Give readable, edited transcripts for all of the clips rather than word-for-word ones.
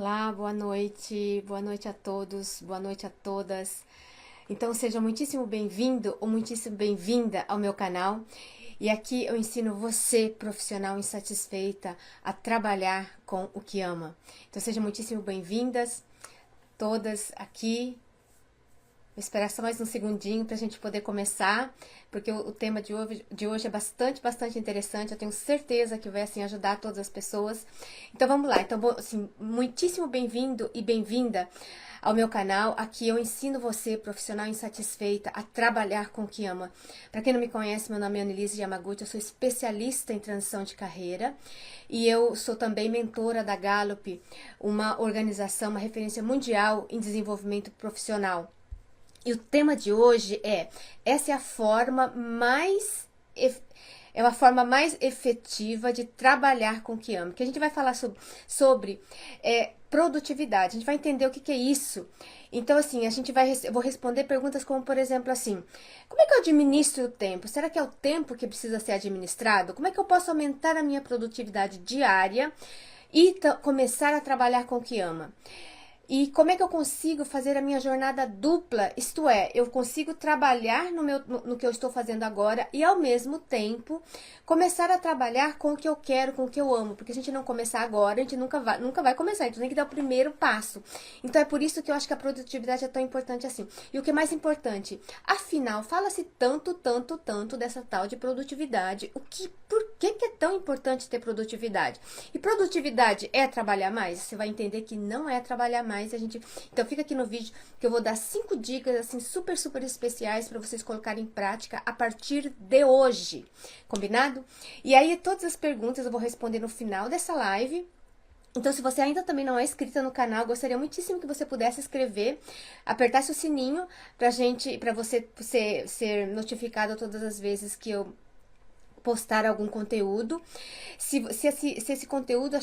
Olá, boa noite a todos, boa noite a todas. Então seja muitíssimo bem-vindo ou muitíssimo bem-vinda ao meu canal. E aqui eu ensino você, profissional insatisfeita, a trabalhar com o que ama. Então sejam muitíssimo bem-vindas todas aqui. Vou esperar só mais um segundinho para a gente poder começar, porque o tema de hoje é bastante interessante. Eu tenho certeza que vai assim ajudar todas as pessoas. Então vamos lá. Então, assim, muitíssimo bem-vindo e bem-vinda ao meu canal. Aqui eu ensino você, profissional insatisfeita, a trabalhar com o que ama. Para quem não me conhece, meu nome é Annelise Yamaguchi, eu sou especialista em transição de carreira e eu sou também mentora da Gallup, uma organização, uma referência mundial em desenvolvimento profissional. E o tema de hoje essa é a forma mais efetiva de trabalhar com o que ama. Que a gente vai falar sobre produtividade. A gente vai entender o que é isso. Então, assim, eu vou responder perguntas como, por exemplo, assim: como é que eu administro o tempo? Será que é o tempo que precisa ser administrado? Como é que eu posso aumentar a minha produtividade diária e começar a trabalhar com o que ama? E como é que eu consigo fazer a minha jornada dupla? Isto é, eu consigo trabalhar no que eu estou fazendo agora e, ao mesmo tempo, começar a trabalhar com o que eu quero, com o que eu amo. Porque se a gente não começar agora, a gente nunca vai começar. Então, tem que dar o primeiro passo. Então, é por isso que eu acho que a produtividade é tão importante assim. E o que é mais importante? Afinal, fala-se tanto dessa tal de produtividade. Por que é tão importante ter produtividade? E produtividade é trabalhar mais? Você vai entender que não é trabalhar mais. Então fica aqui no vídeo que eu vou dar 5 dicas assim super especiais para vocês colocarem em prática a partir de hoje, combinado? E aí todas as perguntas eu vou responder no final dessa live. Então, se você ainda também não é inscrita no canal, gostaria muitíssimo que você pudesse inscrever, apertasse o sininho para você ser notificado todas as vezes que eu postar algum conteúdo. Se esse conteúdo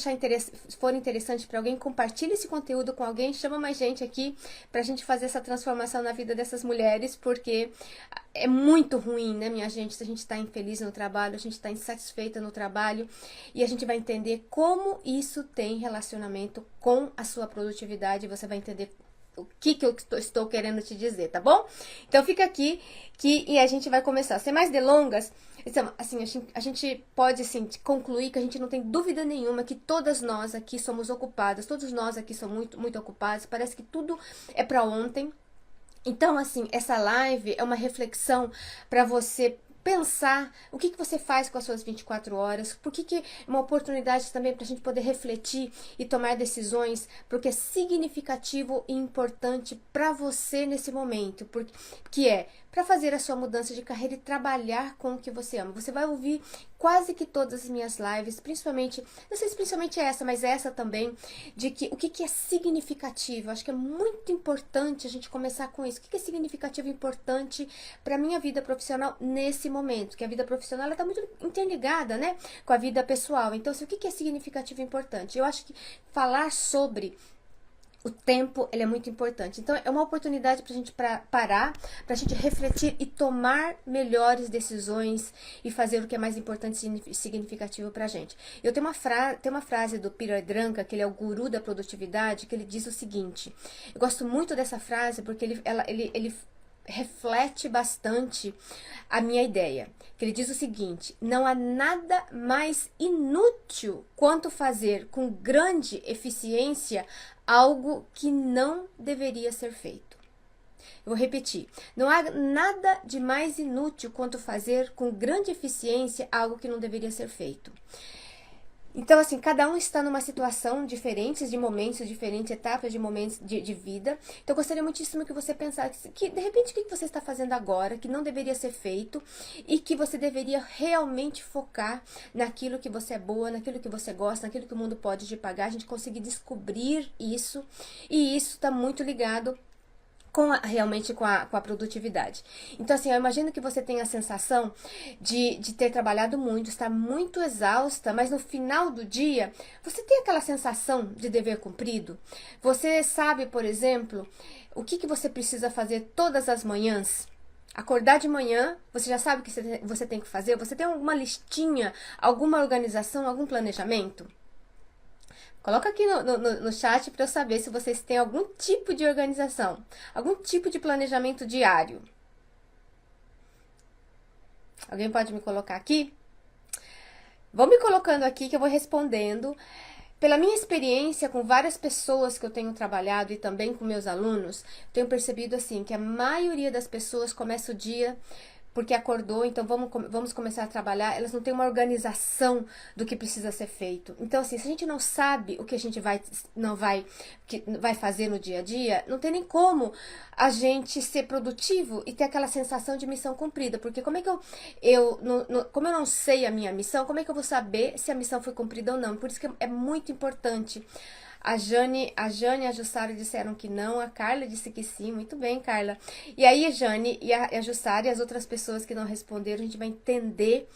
for interessante para alguém, compartilhe esse conteúdo com alguém, chama mais gente aqui pra gente fazer essa transformação na vida dessas mulheres, porque é muito ruim, né, minha gente, se a gente tá infeliz no trabalho, a gente tá insatisfeita no trabalho, e a gente vai entender como isso tem relacionamento com a sua produtividade, você vai entender o que eu estou querendo te dizer, tá bom? Então fica aqui e a gente vai começar. Sem mais delongas, então, assim, a gente pode assim, concluir que a gente não tem dúvida nenhuma que todas nós aqui somos ocupadas, todos nós aqui somos muito ocupados, parece que tudo é para ontem. Então, assim, essa live é uma reflexão para você pensar o que você faz com as suas 24 horas, por que é uma oportunidade também para a gente poder refletir e tomar decisões, porque é significativo e importante para você nesse momento, que é para fazer a sua mudança de carreira e trabalhar com o que você ama. Você vai ouvir quase que todas as minhas lives, principalmente, não sei se principalmente essa, mas essa também, de que o que é significativo. Acho que é muito importante a gente começar com isso. O que é significativo e importante para a minha vida profissional nesse momento? Que a vida profissional está muito interligada, né, com a vida pessoal. Então, assim, o que é significativo e importante? Eu acho que falar sobre o tempo, ele é muito importante. Então, é uma oportunidade para a gente parar, para a gente refletir e tomar melhores decisões e fazer o que é mais importante e significativo para a gente. Eu tenho uma frase do Peter Drucker, que ele é o guru da produtividade, que ele diz o seguinte. Eu gosto muito dessa frase porque ele reflete bastante a minha ideia. Que ele diz o seguinte: não há nada mais inútil quanto fazer com grande eficiência algo que não deveria ser feito. Eu vou repetir. Não há nada de mais inútil quanto fazer com grande eficiência algo que não deveria ser feito. Então, assim, cada um está numa situação diferente, de momentos diferentes, etapas de momentos de vida. Então, eu gostaria muitíssimo que você pensasse que, de repente, o que você está fazendo agora, que não deveria ser feito, e que você deveria realmente focar naquilo que você é boa, naquilo que você gosta, naquilo que o mundo pode te pagar, a gente conseguir descobrir isso, e isso está muito ligado realmente com a produtividade. Então, assim, eu imagino que você tenha a sensação de ter trabalhado muito, estar muito exausta, mas no final do dia, você tem aquela sensação de dever cumprido? Você sabe, por exemplo, o que você precisa fazer todas as manhãs? Acordar de manhã, você já sabe o que você tem que fazer? Você tem alguma listinha, alguma organização, algum planejamento? Coloca aqui no chat para eu saber se vocês têm algum tipo de organização, algum tipo de planejamento diário. Alguém pode me colocar aqui? Vão me colocando aqui que eu vou respondendo. Pela minha experiência com várias pessoas que eu tenho trabalhado e também com meus alunos, tenho percebido assim que a maioria das pessoas começa o dia porque acordou, então vamos começar a trabalhar, elas não têm uma organização do que precisa ser feito. Então, assim, se a gente não sabe o que a gente vai fazer no dia a dia, não tem nem como a gente ser produtivo e ter aquela sensação de missão cumprida. Porque como é que como eu não sei a minha missão, como é que eu vou saber se a missão foi cumprida ou não? Por isso que é muito importante. A Jane e a Jussara disseram que não, a Carla disse que sim, muito bem, Carla. E aí, a Jane e a Jussara e as outras pessoas que não responderam, a gente vai entender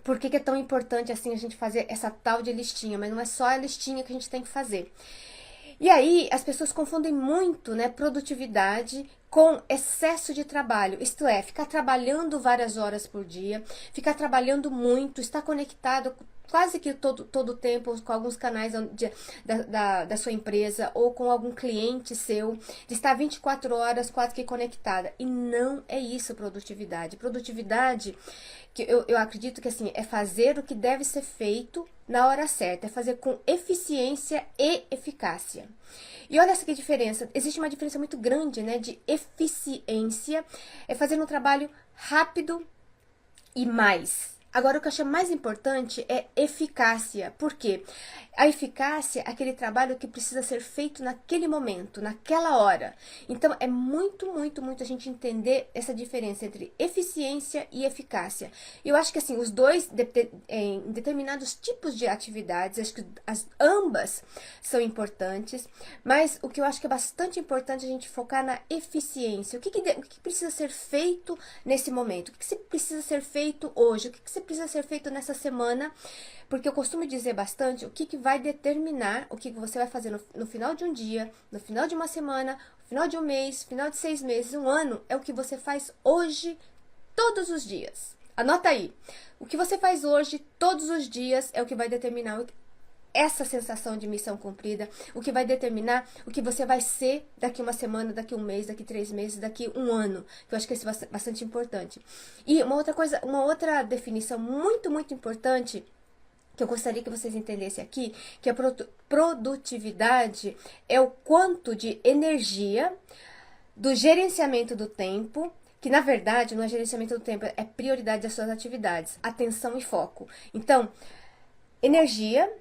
por que é tão importante assim a gente fazer essa tal de listinha, mas não é só a listinha que a gente tem que fazer. E aí, as pessoas confundem muito, né, produtividade com excesso de trabalho, isto é, ficar trabalhando várias horas por dia, ficar trabalhando muito, estar conectado quase que todo o tempo com alguns canais da sua empresa ou com algum cliente seu, de estar 24 horas quase que conectada. E não é isso produtividade. Produtividade, que eu acredito que assim, é fazer o que deve ser feito na hora certa, é fazer com eficiência e eficácia. E olha essa que diferença, existe uma diferença muito grande, né, de eficiência, é fazer um trabalho rápido e mais. Agora, o que eu acho mais importante é eficácia. Por quê? A eficácia é aquele trabalho que precisa ser feito naquele momento, naquela hora. Então, é muito, muito, muito a gente entender essa diferença entre eficiência e eficácia. Eu acho que, assim, os dois, em determinados tipos de atividades, acho que ambas são importantes, mas o que eu acho que é bastante importante é a gente focar na eficiência. O que precisa ser feito nesse momento? O que precisa ser feito hoje? O que precisa ser feito nessa semana? Porque eu costumo dizer bastante o que vai determinar o que você vai fazer no final de um dia, no final de uma semana, no final de um mês, no final de 6 meses, um ano, é o que você faz hoje, todos os dias. Anota aí. O que você faz hoje, todos os dias, é o que vai determinar essa sensação de missão cumprida, o que vai determinar o que você vai ser daqui uma semana, daqui um mês, daqui 3 meses, daqui um ano, que eu acho que isso é bastante importante. E uma outra definição muito, muito importante, que eu gostaria que vocês entendessem aqui, que a produtividade é o quanto de energia do gerenciamento do tempo, que na verdade não é gerenciamento do tempo, é prioridade das suas atividades, atenção e foco. Então, energia,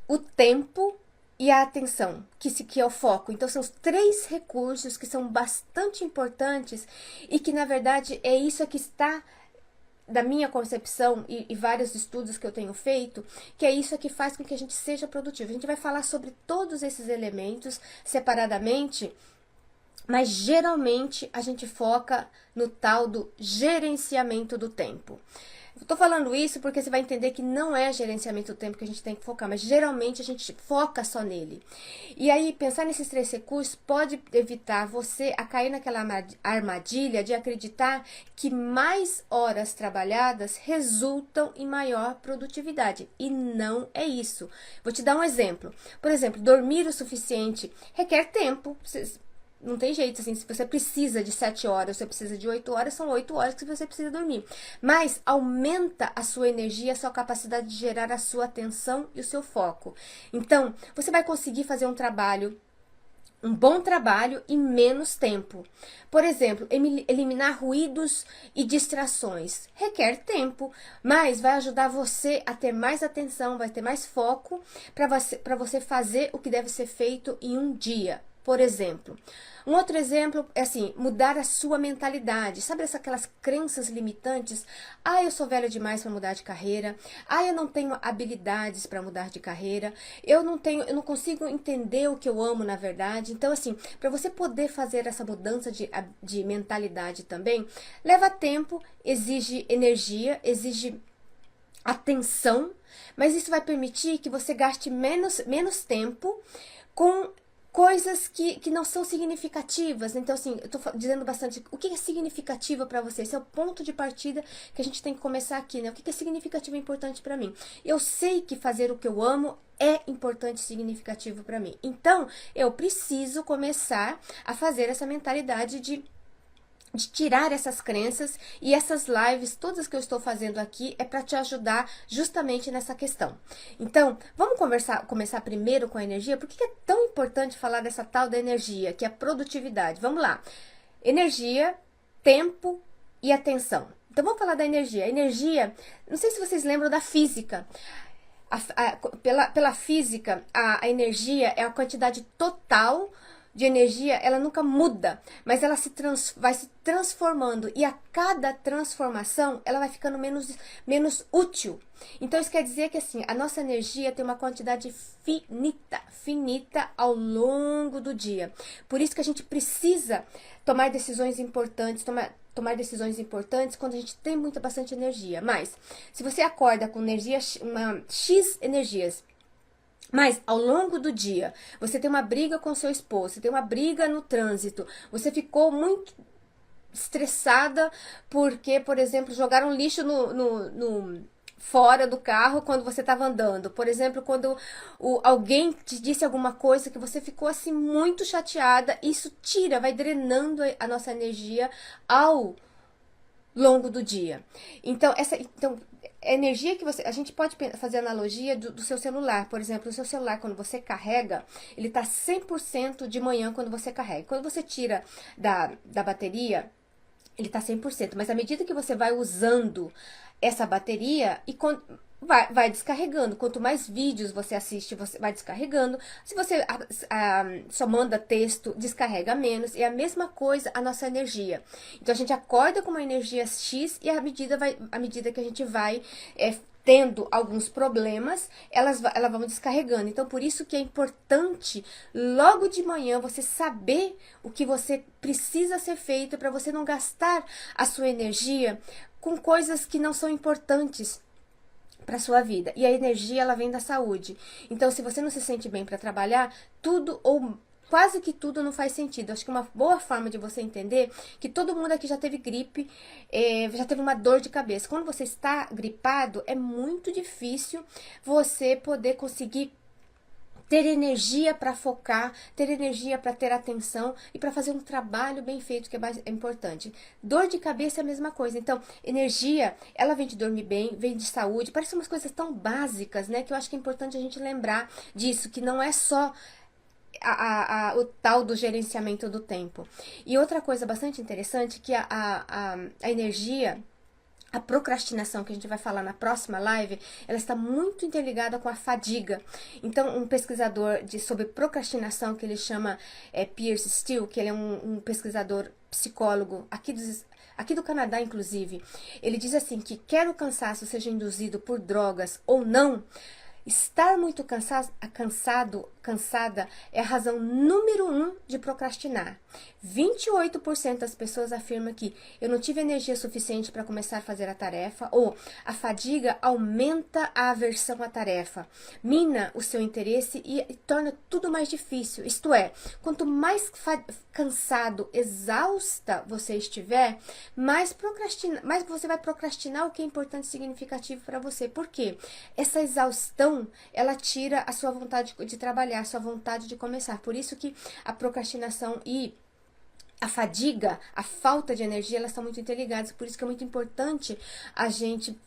o tempo e a atenção, que é o foco. Então, são os 3 recursos que são bastante importantes e que, na verdade, é isso que está, da minha concepção e vários estudos que eu tenho feito, que é isso que faz com que a gente seja produtivo. A gente vai falar sobre todos esses elementos separadamente, mas geralmente a gente foca no tal do gerenciamento do tempo. Eu tô falando isso porque você vai entender que não é gerenciamento do tempo que a gente tem que focar, mas geralmente a gente foca só nele. E aí, pensar nesses 3 recursos pode evitar você a cair naquela armadilha de acreditar que mais horas trabalhadas resultam em maior produtividade. E não é isso. Vou te dar um exemplo. Por exemplo, dormir o suficiente requer tempo. Não tem jeito, assim, se você precisa de 7 horas, você precisa de 8 horas, são 8 horas que você precisa dormir. Mas aumenta a sua energia, a sua capacidade de gerar a sua atenção e o seu foco. Então, você vai conseguir fazer um bom trabalho em menos tempo. Por exemplo, eliminar ruídos e distrações requer tempo, mas vai ajudar você a ter mais atenção, vai ter mais foco para você fazer o que deve ser feito em um dia. Por exemplo, um outro exemplo é assim, mudar a sua mentalidade. Sabe aquelas crenças limitantes? Ah, eu sou velha demais para mudar de carreira. Ah, eu não tenho habilidades para mudar de carreira. Eu não consigo entender o que eu amo na verdade. Então, assim, para você poder fazer essa mudança de mentalidade também, leva tempo, exige energia, exige atenção, mas isso vai permitir que você gaste menos tempo com coisas que não são significativas. Então, assim, eu tô dizendo bastante o que é significativo para você. Esse é o ponto de partida que a gente tem que começar aqui, né? O que é significativo e importante para mim? Eu sei que fazer o que eu amo é importante e significativo para mim. Então, eu preciso começar a fazer essa mentalidade de tirar essas crenças, e essas lives, todas que eu estou fazendo aqui, é para te ajudar justamente nessa questão. Então, vamos começar primeiro com a energia. Por que é tão importante falar dessa tal da energia, que é a produtividade? Vamos lá. Energia, tempo e atenção. Então, vamos falar da energia. A energia, não sei se vocês lembram da física. Pela física, a energia é a quantidade total de energia, ela nunca muda, mas ela vai se transformando, e a cada transformação ela vai ficando menos útil. Então isso quer dizer que assim, a nossa energia tem uma quantidade finita ao longo do dia. Por isso que a gente precisa tomar decisões importantes, tomar decisões importantes quando a gente tem bastante energia. Mas se você acorda com energia, X energias, mas ao longo do dia, você tem uma briga com seu esposo, você tem uma briga no trânsito, você ficou muito estressada porque, por exemplo, jogaram lixo fora do carro quando você estava andando. Por exemplo, quando alguém te disse alguma coisa que você ficou assim muito chateada, isso vai drenando a nossa energia ao longo do dia. Então, a energia que a gente pode fazer analogia do seu celular. Por exemplo, o seu celular, quando você carrega, ele tá 100% de manhã quando você carrega. Quando você tira da bateria, ele tá 100%. Mas à medida que você vai usando essa bateria, vai descarregando. Quanto mais vídeos você assiste, você vai descarregando. Se você só manda texto, descarrega menos. E a mesma coisa a nossa energia. Então a gente acorda com uma energia X, e à medida que a gente vai tendo alguns problemas, elas vão descarregando. Então, por isso que é importante, logo de manhã, você saber o que você precisa ser feito, para você não gastar a sua energia com coisas que não são importantes para sua vida. E a energia, ela vem da saúde. Então, se você não se sente bem para trabalhar, tudo ou quase que tudo não faz sentido. Acho que uma boa forma de você entender que todo mundo aqui já teve gripe, já teve uma dor de cabeça. Quando você está gripado, é muito difícil você poder conseguir ter energia para focar, ter energia para ter atenção e para fazer um trabalho bem feito, que é importante. Dor de cabeça é a mesma coisa. Então, energia, ela vem de dormir bem, vem de saúde. Parecem umas coisas tão básicas, né? Que eu acho que é importante a gente lembrar disso, que não é só o tal do gerenciamento do tempo. E outra coisa bastante interessante, que a energia, a procrastinação, que a gente vai falar na próxima live, ela está muito interligada com a fadiga. Então, um pesquisador sobre procrastinação, que ele chama Piers Steel, que ele é um pesquisador psicólogo aqui do Canadá, inclusive, ele diz assim que quer o cansaço seja induzido por drogas ou não, estar muito cansada é a razão número 1 de procrastinar. 28% das pessoas afirmam que eu não tive energia suficiente para começar a fazer a tarefa, ou a fadiga aumenta a aversão à tarefa, mina o seu interesse e torna tudo mais difícil. Isto é, quanto mais cansado, exausta você estiver, mais você vai procrastinar o que é importante e significativo para você. Por quê? Essa exaustão, ela tira a sua vontade de trabalhar, a sua vontade de começar. Por isso que a procrastinação e a fadiga, a falta de energia, elas estão muito interligadas. Por isso que é muito importante a gente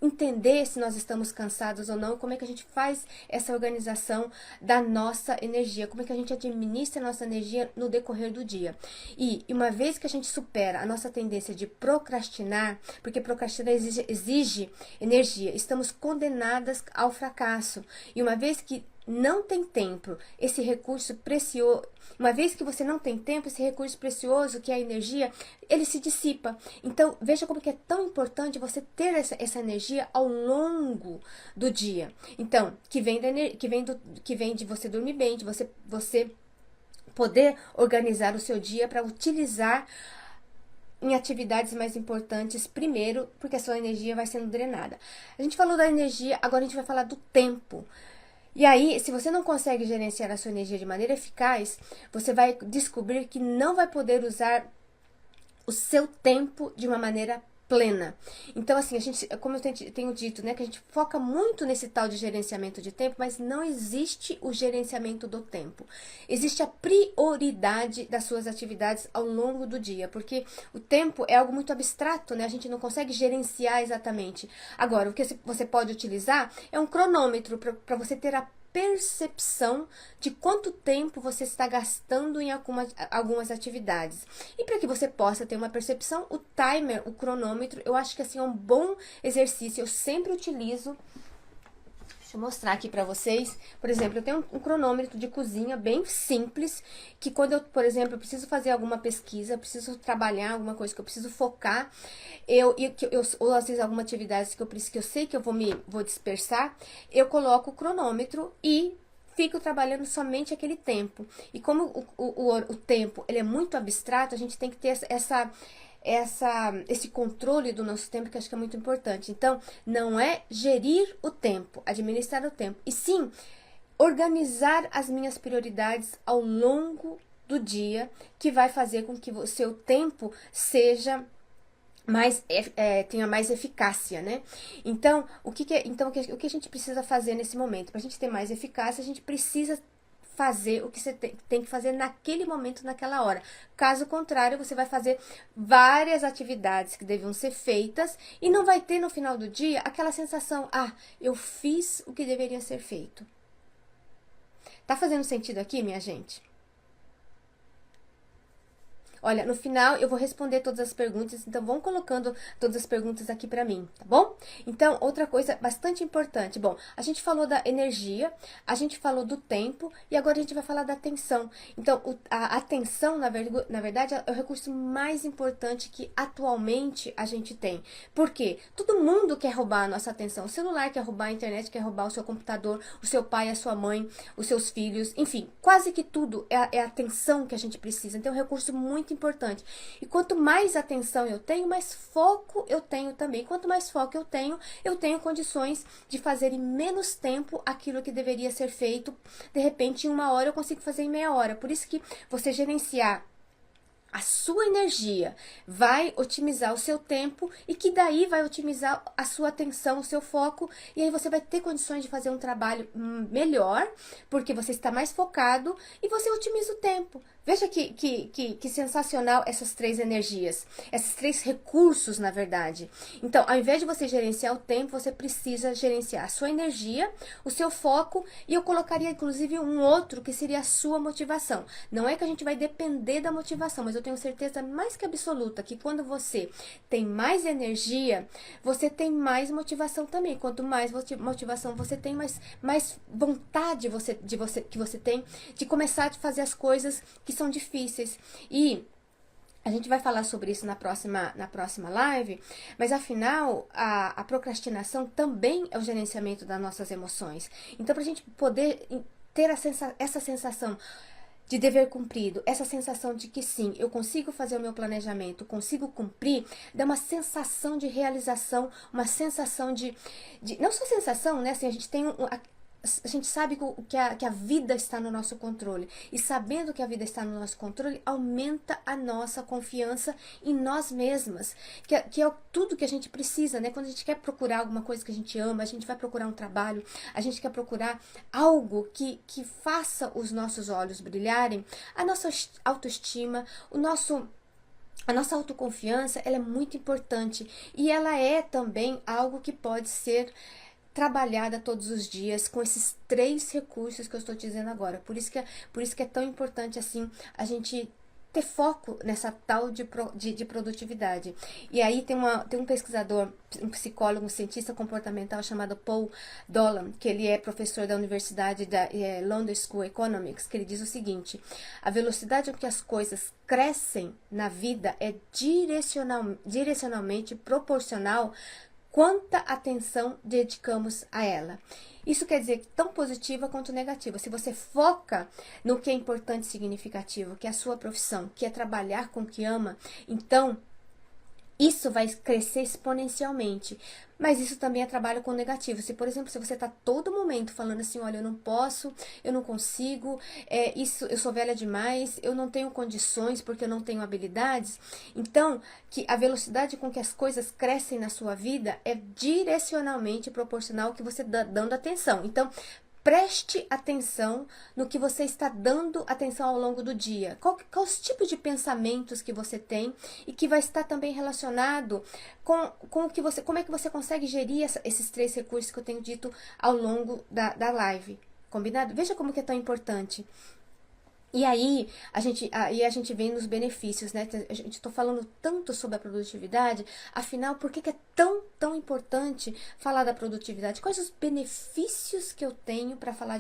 entender se nós estamos cansados ou não, como é que a gente faz essa organização da nossa energia, como é que a gente administra a nossa energia no decorrer do dia. E uma vez que a gente supera a nossa tendência de procrastinar, porque procrastinar exige energia, estamos condenadas ao fracasso. E uma vez que não tem tempo, esse recurso precioso, uma vez que você não tem tempo, esse recurso precioso, que é a energia, ele se dissipa. Então, veja como que é tão importante você ter essa energia ao longo do dia. Então, que vem de você dormir bem, de você poder organizar o seu dia para utilizar em atividades mais importantes primeiro, porque a sua energia vai sendo drenada. A gente falou da energia, agora a gente vai falar do tempo. E aí, se você não consegue gerenciar a sua energia de maneira eficaz, você vai descobrir que não vai poder usar o seu tempo de uma maneira plena. Então, assim, a gente, como eu tenho dito, né, que a gente foca muito nesse tal de gerenciamento de tempo, mas não existe o gerenciamento do tempo. Existe a prioridade das suas atividades ao longo do dia, porque o tempo é algo muito abstrato, né? A gente não consegue gerenciar exatamente. Agora, o que você pode utilizar é um cronômetro para você ter a percepção de quanto tempo você está gastando em algumas atividades. E para que você possa ter uma percepção, o timer, o cronômetro, eu acho que assim é um bom exercício. Eu sempre utilizo. Deixa eu mostrar aqui para vocês. Por exemplo, eu tenho um cronômetro de cozinha bem simples, que quando eu, por exemplo, eu preciso fazer alguma pesquisa, eu preciso trabalhar alguma coisa que eu preciso focar, ou às vezes alguma atividade que eu sei que eu vou dispersar, eu coloco o cronômetro e fico trabalhando somente aquele tempo. E como o tempo ele é muito abstrato, a gente tem que ter esse controle do nosso tempo, que eu acho que é muito importante. Então, não é gerir o tempo, administrar o tempo, e sim organizar as minhas prioridades ao longo do dia, que vai fazer com que o seu tempo seja tenha mais eficácia, né? Então, o que a gente precisa fazer nesse momento? Para a gente ter mais eficácia, a gente precisa fazer o que você tem que fazer naquele momento, naquela hora. Caso contrário, você vai fazer várias atividades que deviam ser feitas e não vai ter no final do dia aquela sensação, eu fiz o que deveria ser feito. Tá fazendo sentido aqui, minha gente? Olha, no final eu vou responder todas as perguntas, então vão colocando todas as perguntas aqui pra mim, tá bom? Então, outra coisa bastante importante. Bom, a gente falou da energia, a gente falou do tempo e agora a gente vai falar da atenção. Então, a atenção, na verdade, é o recurso mais importante que atualmente a gente tem. Por quê? Todo mundo quer roubar a nossa atenção. O celular quer roubar, a internet quer roubar, o seu computador, o seu pai, a sua mãe, os seus filhos, enfim, quase que tudo é a atenção que a gente precisa. Então, é um recurso muito importante. E quanto mais atenção eu tenho, mais foco eu tenho também. Quanto mais foco eu tenho condições de fazer em menos tempo aquilo que deveria ser feito. De repente, em 1 hora eu consigo fazer em meia hora. Por isso que você gerenciar a sua energia vai otimizar o seu tempo e que daí vai otimizar a sua atenção, o seu foco, e aí você vai ter condições de fazer um trabalho melhor, porque você está mais focado e você otimiza o tempo. Veja que sensacional essas 3 energias, esses 3 recursos, na verdade. Então, ao invés de você gerenciar o tempo, você precisa gerenciar a sua energia, o seu foco, e eu colocaria, inclusive, um outro, que seria a sua motivação. Não é que a gente vai depender da motivação, mas eu tenho certeza mais que absoluta que quando você tem mais energia, você tem mais motivação também. Quanto mais motivação você tem, mais vontade que você tem de começar a fazer as coisas que são difíceis. E a gente vai falar sobre isso na próxima live, mas afinal, a procrastinação também é o gerenciamento das nossas emoções. Então, para a gente poder ter essa sensação de dever cumprido, essa sensação de que sim, eu consigo fazer o meu planejamento, consigo cumprir, dá uma sensação de realização, uma sensação de não só sensação, né? Assim, a gente tem a gente sabe que a vida está no nosso controle. E sabendo que a vida está no nosso controle, aumenta a nossa confiança em nós mesmas. Que é tudo que a gente precisa, né? Quando a gente quer procurar alguma coisa que a gente ama, a gente vai procurar um trabalho, a gente quer procurar algo que faça os nossos olhos brilharem, a nossa autoestima, a nossa autoconfiança, ela é muito importante. E ela é também algo que pode ser trabalhada todos os dias com esses 3 recursos que eu estou te dizendo agora. Por isso que é tão importante assim a gente ter foco nessa tal de produtividade. E aí tem um pesquisador, um psicólogo, um cientista comportamental chamado Paul Dolan, que ele é professor da Universidade da London School of Economics, que ele diz o seguinte: a velocidade com que as coisas crescem na vida é direcionalmente proporcional quanta atenção dedicamos a ela. Isso quer dizer tão positiva quanto negativa. Se você foca no que é importante e significativo, que é a sua profissão, que é trabalhar com o que ama, então isso vai crescer exponencialmente. Mas isso também é trabalho com negativo. Se, por exemplo, se você está todo momento falando assim, olha, eu não posso, eu não consigo, isso, eu sou velha demais, eu não tenho condições porque eu não tenho habilidades. Então, que a velocidade com que as coisas crescem na sua vida é direcionalmente proporcional ao que você está dando atenção. Então, preste atenção no que você está dando atenção ao longo do dia. Qual os tipos de pensamentos que você tem e que vai estar também relacionado com o que você, como é que você consegue gerir esses 3 recursos que eu tenho dito ao longo da live. Combinado? Veja como que é tão importante. E aí a gente vem nos benefícios, né? A gente está falando tanto sobre a produtividade, afinal, por que é tão importante falar da produtividade? Quais os benefícios que eu tenho para falar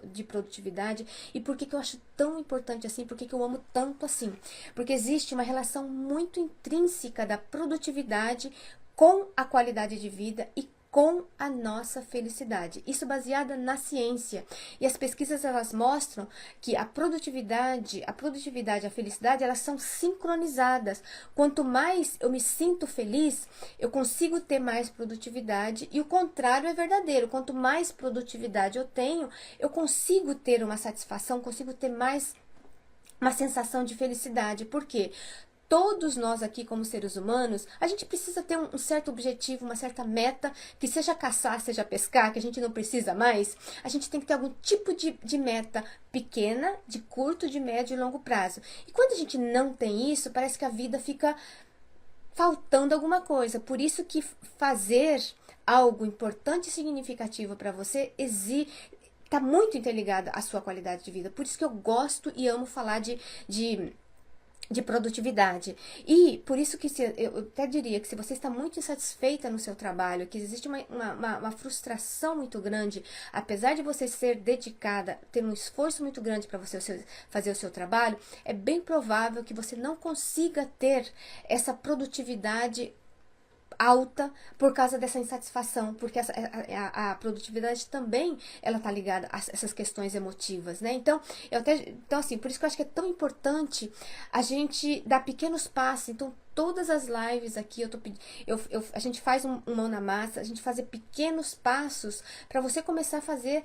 de produtividade e por que eu acho tão importante assim? Por que eu amo tanto assim? Porque existe uma relação muito intrínseca da produtividade com a qualidade de vida e com a nossa felicidade. Isso baseada na ciência. E as pesquisas, elas mostram que a produtividade e a felicidade, elas são sincronizadas. Quanto mais eu me sinto feliz, eu consigo ter mais produtividade, e o contrário é verdadeiro. Quanto mais produtividade eu tenho, eu consigo ter uma satisfação, consigo ter mais uma sensação de felicidade. Por quê? Todos nós aqui, como seres humanos, a gente precisa ter um certo objetivo, uma certa meta, que seja caçar, seja pescar, que a gente não precisa mais. A gente tem que ter algum tipo de meta pequena, de curto, de médio e longo prazo. E quando a gente não tem isso, parece que a vida fica faltando alguma coisa. Por isso que fazer algo importante e significativo para você está muito interligado à sua qualidade de vida. Por isso que eu gosto e amo falar de produtividade. E por isso que eu até diria que se você está muito insatisfeita no seu trabalho, que existe uma frustração muito grande, apesar de você ser dedicada, ter um esforço muito grande para você fazer o seu trabalho, é bem provável que você não consiga ter essa produtividade alta por causa dessa insatisfação, porque a produtividade também, ela tá ligada a essas questões emotivas, né? Então, assim, por isso que eu acho que é tão importante a gente dar pequenos passos. Então, todas as lives aqui, a gente faz um mão na massa, a gente fazer pequenos passos para você começar a fazer.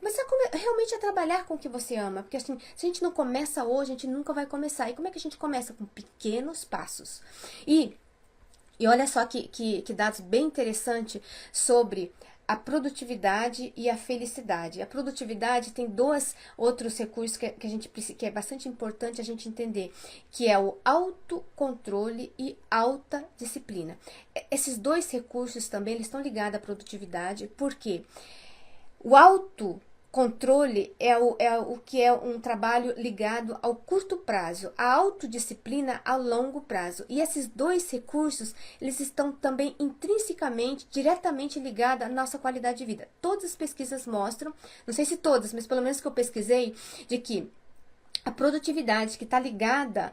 Começar realmente a trabalhar com o que você ama. Porque assim, se a gente não começa hoje, a gente nunca vai começar. E como é que a gente começa? Com pequenos passos. E olha só que dados bem interessantes sobre a produtividade e a felicidade. A produtividade tem 2 outros recursos que é bastante importante a gente entender, que é o autocontrole e alta disciplina. Esses 2 recursos também, eles estão ligados à produtividade, porque o autocontrole é o que é um trabalho ligado ao curto prazo, a autodisciplina ao longo prazo. E esses 2 recursos, eles estão também intrinsecamente, diretamente ligados à nossa qualidade de vida. Todas as pesquisas mostram, não sei se todas, mas pelo menos que eu pesquisei, de que a produtividade que está ligada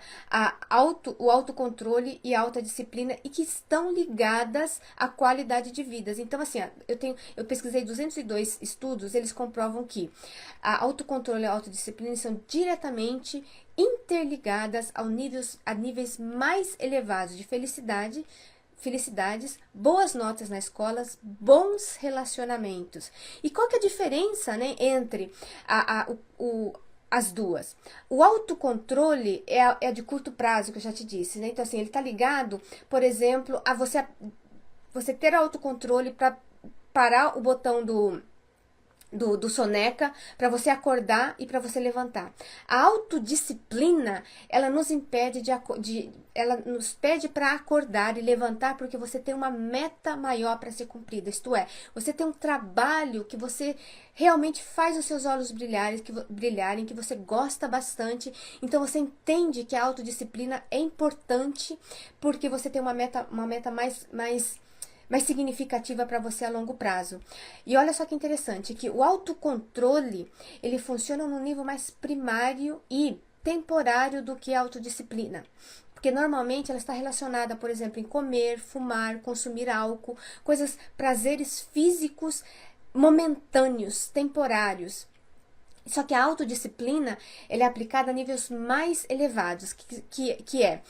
o autocontrole e a alta disciplina, e que estão ligadas à qualidade de vidas. Então, assim, eu pesquisei 202 estudos, eles comprovam que a autocontrole e a autodisciplina são diretamente interligadas a níveis mais elevados de felicidades, boas notas na escola, bons relacionamentos. E qual que é a diferença, né, entre as 2? O autocontrole é de curto prazo, que eu já te disse, né? Então, assim, ele tá ligado, por exemplo, a você ter autocontrole para parar o botão do soneca, para você acordar e para você levantar. A autodisciplina, ela nos impede ela nos pede para acordar e levantar, porque você tem uma meta maior para ser cumprida. Isto é, você tem um trabalho que você realmente faz os seus olhos brilharem, que você gosta bastante. Então você entende que a autodisciplina é importante, porque você tem uma meta mais significativa para você a longo prazo. E olha só que interessante, que o autocontrole, ele funciona no nível mais primário e temporário do que a autodisciplina. Porque normalmente ela está relacionada, por exemplo, em comer, fumar, consumir álcool, prazeres físicos momentâneos, temporários. Só que a autodisciplina, ela é aplicada a níveis mais elevados, que é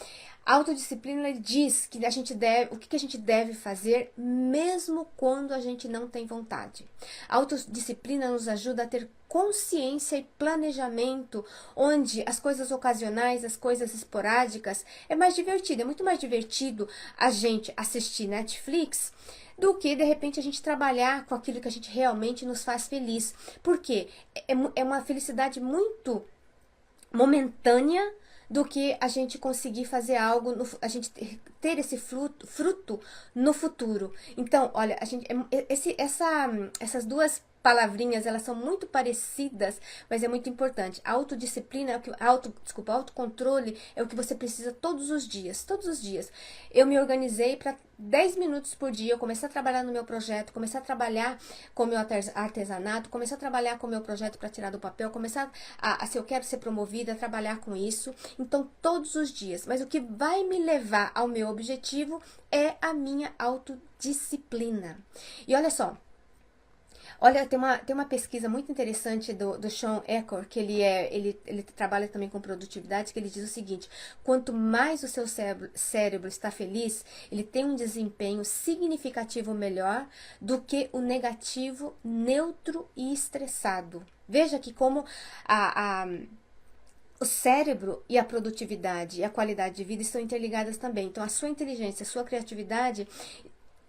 A autodisciplina diz que a gente deve, o que a gente deve fazer mesmo quando a gente não tem vontade. A autodisciplina nos ajuda a ter consciência e planejamento, onde as coisas ocasionais, as coisas esporádicas, é mais divertido, é muito mais divertido a gente assistir Netflix do que, de repente, a gente trabalhar com aquilo que a gente realmente nos faz feliz. Por quê? É uma felicidade muito momentânea do que a gente conseguir fazer algo, a gente ter esse fruto no futuro. Então, olha, a gente, essas duas palavrinhas, elas são muito parecidas, mas é muito importante. A autodisciplina, autocontrole é o que você precisa todos os dias, todos os dias. Eu me organizei para 10 minutos por dia, eu comecei a trabalhar no meu projeto, comecei a trabalhar com o meu artesanato, comecei a trabalhar com o meu projeto para tirar do papel, começar se eu quero ser promovida, a trabalhar com isso. Então, todos os dias. Mas o que vai me levar ao meu objetivo é a minha autodisciplina. E olha só, olha, tem uma pesquisa muito interessante do Sean Eckhart, que ele trabalha também com produtividade, que ele diz o seguinte: quanto mais o seu cérebro está feliz, ele tem um desempenho significativo melhor do que o negativo, neutro e estressado. Veja que como o cérebro e a produtividade e a qualidade de vida estão interligadas também. Então, a sua inteligência, a sua criatividade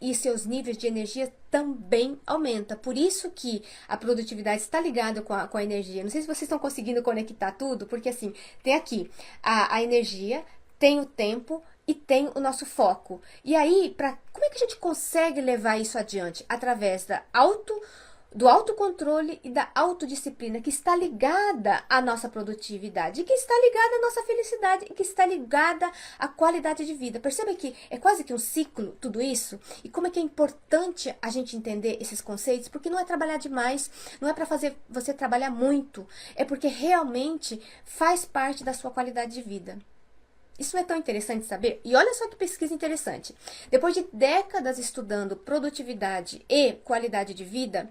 e seus níveis de energia também aumenta. Por isso que a produtividade está ligada com a energia. Não sei se vocês estão conseguindo conectar tudo, porque assim, tem aqui a energia, tem o tempo e tem o nosso foco. E aí, como é que a gente consegue levar isso adiante? Através do autocontrole e da autodisciplina, que está ligada à nossa produtividade, que está ligada à nossa felicidade, e que está ligada à qualidade de vida. Perceba que é quase que um ciclo, tudo isso, e como é que é importante a gente entender esses conceitos, porque não é trabalhar demais, não é para fazer você trabalhar muito, é porque realmente faz parte da sua qualidade de vida. Isso não é tão interessante saber? E olha só que pesquisa interessante. Depois de décadas estudando produtividade e qualidade de vida,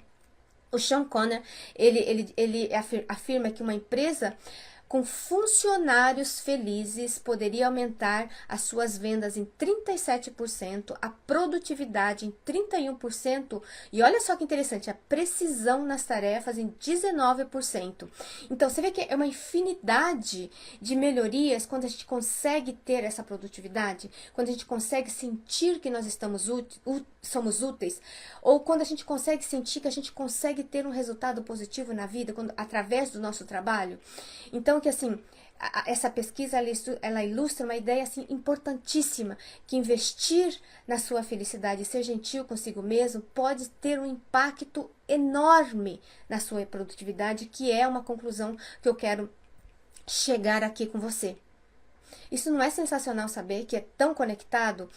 o Sean Conner, ele afirma que uma empresa com funcionários felizes poderia aumentar as suas vendas em 37%, a produtividade em 31%, e olha só que interessante, a precisão nas tarefas em 19%. Então, você vê que é uma infinidade de melhorias quando a gente consegue ter essa produtividade, quando a gente consegue sentir que nós somos úteis, ou quando a gente consegue sentir que a gente consegue ter um resultado positivo na vida através do nosso trabalho. Então, que assim, essa pesquisa ela ilustra uma ideia assim importantíssima, que investir na sua felicidade e ser gentil consigo mesmo pode ter um impacto enorme na sua produtividade, que é uma conclusão que eu quero chegar aqui com você. Isso não é sensacional saber que é tão conectado?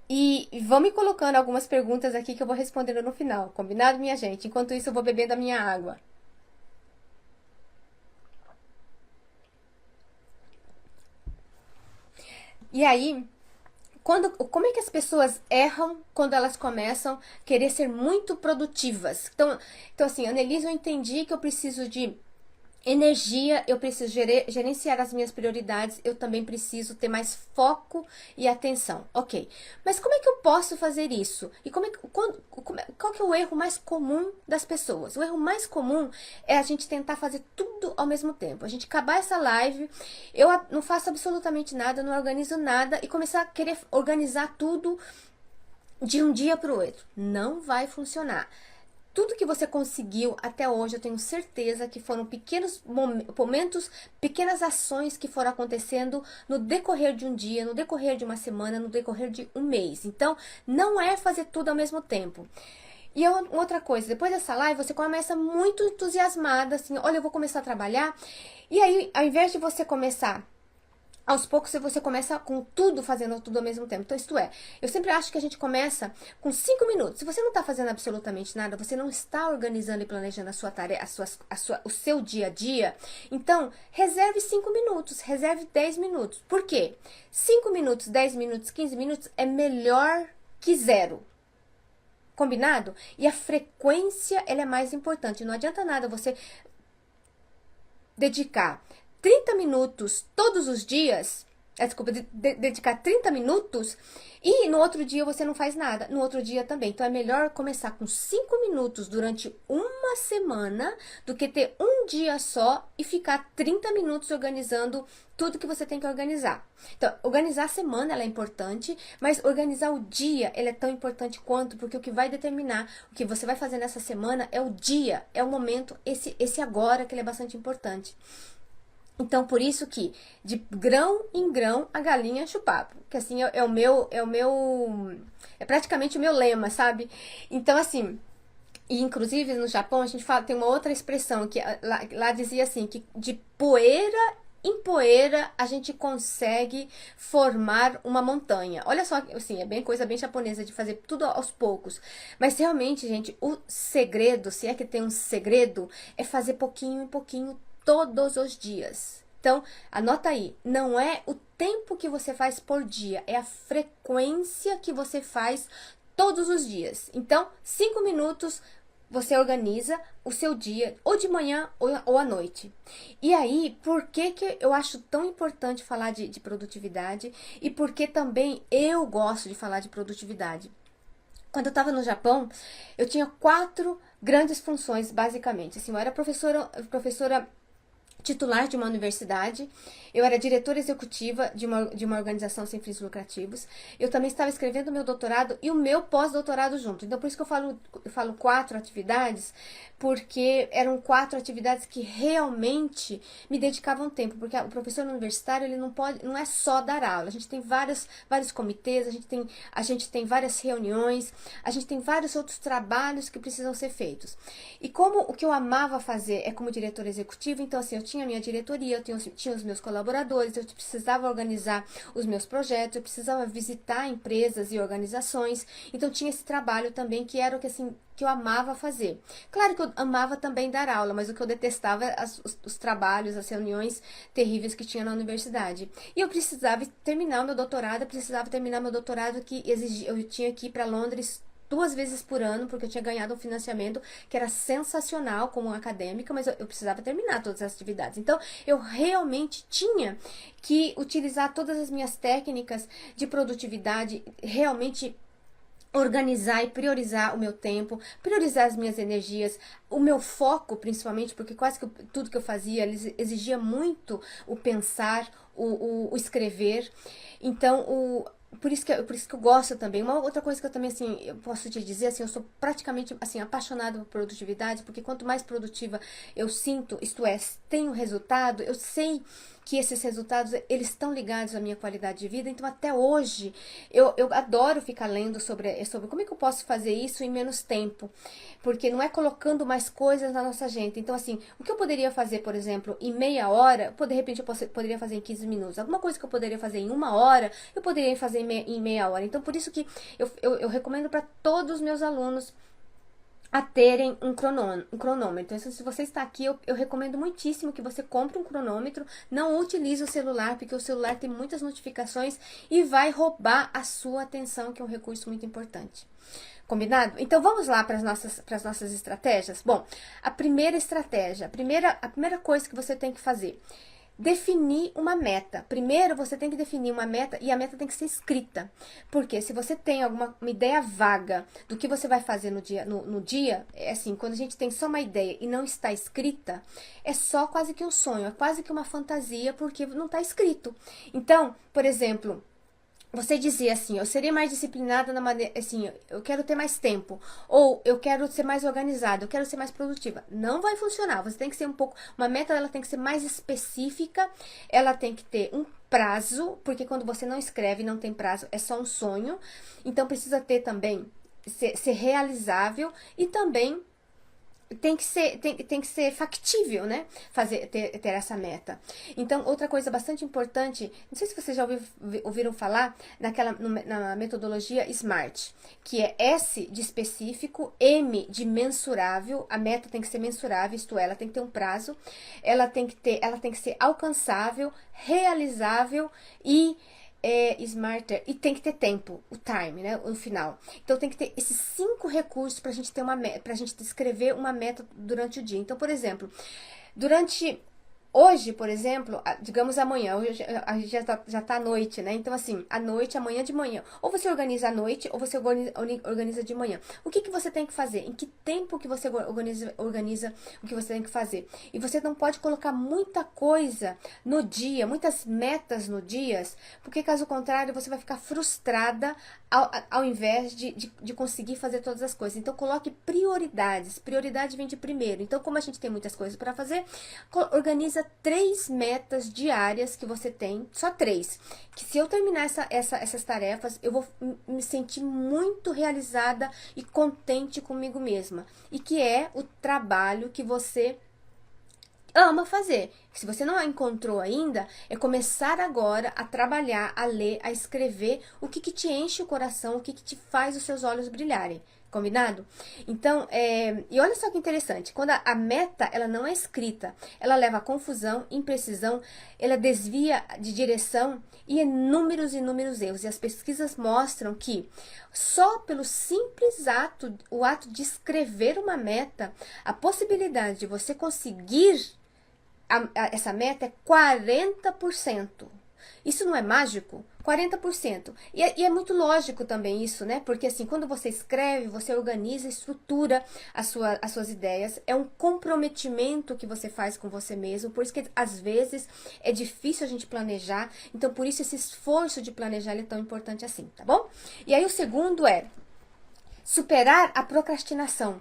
E vão me colocando algumas perguntas aqui que eu vou respondendo no final, combinado, minha gente? Enquanto isso, eu vou bebendo a minha água. E aí, como é que as pessoas erram quando elas começam a querer ser muito produtivas? Então assim, Annelise, eu entendi que eu preciso de energia, eu preciso gerenciar as minhas prioridades, eu também preciso ter mais foco e atenção. Ok, mas como é que eu posso fazer isso? E qual que é o erro mais comum das pessoas? O erro mais comum é a gente tentar fazer tudo ao mesmo tempo. A gente acabar essa live, eu não faço absolutamente nada, não organizo nada e começar a querer organizar tudo de um dia para o outro. Não vai funcionar. Tudo que você conseguiu até hoje, eu tenho certeza que foram pequenos momentos, pequenas ações que foram acontecendo no decorrer de um dia, no decorrer de uma semana, no decorrer de um mês. Então, não é fazer tudo ao mesmo tempo. E outra coisa, depois dessa live, você começa muito entusiasmada, assim, olha, eu vou começar a trabalhar. E aí, ao invés de você começar aos poucos você começa com tudo, fazendo tudo ao mesmo tempo. Então, isto é, eu sempre acho que a gente começa com 5 minutos. Se você não está fazendo absolutamente nada, você não está organizando e planejando a sua tarefa, o seu dia a dia, então, reserve 5 minutos, reserve 10 minutos. Por quê? 5 minutos, 10 minutos, 15 minutos é melhor que zero. Combinado? E a frequência, ela é mais importante. Não adianta nada você dedicar 30 minutos todos os dias Desculpa, dedicar 30 minutos e no outro dia você não faz nada. No outro dia também. Então é melhor começar com 5 minutos durante uma semana do que ter um dia só e ficar 30 minutos organizando tudo que você tem que organizar. Então, organizar a semana ela é importante, mas organizar o dia ele é tão importante quanto, porque o que vai determinar o que você vai fazer nessa semana é o dia, é o momento, esse agora que ele é bastante importante. Então, por isso que de grão em grão a galinha enche o papo. Que assim é praticamente o meu lema, sabe? Então, assim, e inclusive no Japão a gente fala, tem uma outra expressão que lá dizia assim, que de poeira em poeira a gente consegue formar uma montanha. Olha só, assim, é bem coisa bem japonesa de fazer tudo aos poucos. Mas realmente, gente, o segredo, se é que tem um segredo, é fazer pouquinho em pouquinho todos os dias. Então, anota aí, não é o tempo que você faz por dia, é a frequência que você faz todos os dias. Então, 5 minutos você organiza o seu dia, ou de manhã ou à noite. E aí, por que eu acho tão importante falar de produtividade e por que também eu gosto de falar de produtividade? Quando eu estava no Japão, eu tinha 4 grandes funções, basicamente. Assim, eu era professora titular de uma universidade, eu era diretora executiva de uma organização sem fins lucrativos, eu também estava escrevendo o meu doutorado e o meu pós-doutorado junto. Então, por isso que eu falo 4 atividades, porque eram 4 atividades que realmente me dedicavam tempo, porque o professor universitário, ele não é só dar aula, a gente tem vários comitês, a gente tem várias reuniões, a gente tem vários outros trabalhos que precisam ser feitos. E como o que eu amava fazer é como diretora executiva, então assim, eu tinha a minha diretoria, eu tinha os meus colaboradores, eu precisava organizar os meus projetos, eu precisava visitar empresas e organizações, então tinha esse trabalho também que era o que assim, que eu amava fazer. Claro que eu amava também dar aula, mas o que eu detestava eram os trabalhos, as reuniões terríveis que tinha na universidade. E eu precisava terminar o meu doutorado, que exigia, eu tinha que ir para Londres 2 vezes por ano, porque eu tinha ganhado um financiamento que era sensacional como acadêmica, mas eu precisava terminar todas as atividades. Então, eu realmente tinha que utilizar todas as minhas técnicas de produtividade, realmente organizar e priorizar o meu tempo, priorizar as minhas energias, o meu foco principalmente, porque quase que tudo que eu fazia exigia muito o pensar, o escrever. Então, por isso que eu gosto também. Uma outra coisa que eu também, assim, eu posso te dizer, assim, eu sou praticamente, assim, apaixonada por produtividade, porque quanto mais produtiva eu sinto, isto é, tenho resultado, eu sei que esses resultados, eles estão ligados à minha qualidade de vida. Então, até hoje, eu adoro ficar lendo sobre como é que eu posso fazer isso em menos tempo. Porque não é colocando mais coisas na nossa agenda. Então, assim, o que eu poderia fazer, por exemplo, em meia hora, de repente eu poderia fazer em 15 minutos. Alguma coisa que eu poderia fazer em 1 hora, eu poderia fazer em meia hora. Então, por isso que eu recomendo para todos os meus alunos a terem um cronômetro. Então, se você está aqui, eu recomendo muitíssimo que você compre um cronômetro, não utilize o celular, porque o celular tem muitas notificações e vai roubar a sua atenção, que é um recurso muito importante. Combinado? Então, vamos lá para as nossas estratégias? Bom, a primeira estratégia, a primeira coisa que você tem que fazer, definir uma meta. Primeiro você tem que definir uma meta e a meta tem que ser escrita. Porque se você tem uma ideia vaga do que você vai fazer no dia, é assim, quando a gente tem só uma ideia e não está escrita, é só quase que um sonho, é quase que uma fantasia, porque não está escrito. Então, por exemplo, você dizia assim, eu seria mais disciplinada na maneira, assim, eu quero ter mais tempo, ou eu quero ser mais organizada, eu quero ser mais produtiva. Não vai funcionar, você tem que ser uma meta ela tem que ser mais específica, ela tem que ter um prazo, porque quando você não escreve, não tem prazo, é só um sonho. Então, precisa ter também, ser realizável e também tem que ser factível, né? Ter essa meta. Então, outra coisa bastante importante, não sei se vocês já ouviram falar na metodologia SMART, que é S de específico, M de mensurável, a meta tem que ser mensurável, isto é, ela tem que ter um prazo, ela tem que ser alcançável, realizável e smarter, e tem que ter tempo, o time, né, o final. Então tem que ter esses 5 recursos pra gente ter pra gente descrever uma meta durante o dia. Então, por exemplo, durante Hoje, por exemplo, digamos amanhã, hoje a gente já tá à noite, né? Então, assim, à noite, amanhã de manhã. Ou você organiza à noite, ou você organiza de manhã. O que você tem que fazer? Em que tempo que você organiza o que você tem que fazer? E você não pode colocar muita coisa no dia, muitas metas no dia, porque caso contrário, você vai ficar frustrada ao invés de conseguir fazer todas as coisas. Então, coloque prioridades. Prioridade vem de primeiro. Então, como a gente tem muitas coisas para fazer, organiza 3 metas diárias que você tem, só 3. Que se eu terminar essas tarefas, eu vou me sentir muito realizada e contente comigo mesma. E que é o trabalho que você ama fazer. Se você não a encontrou ainda, é começar agora a trabalhar, a ler, a escrever o que te enche o coração, o que te faz os seus olhos brilharem. Combinado? Então, e olha só que interessante, quando a meta, ela não é escrita, ela leva a confusão, imprecisão, ela desvia de direção e inúmeros erros. E as pesquisas mostram que só pelo simples o ato de escrever uma meta, a possibilidade de você conseguir essa meta é 40%. Isso não é mágico? 40%. E é muito lógico também isso, né? Porque assim, quando você escreve, você organiza, estrutura as suas ideias. É um comprometimento que você faz com você mesmo. Por isso que às vezes é difícil a gente planejar. Então, por isso esse esforço de planejar é tão importante assim, tá bom? E aí o segundo é superar a procrastinação.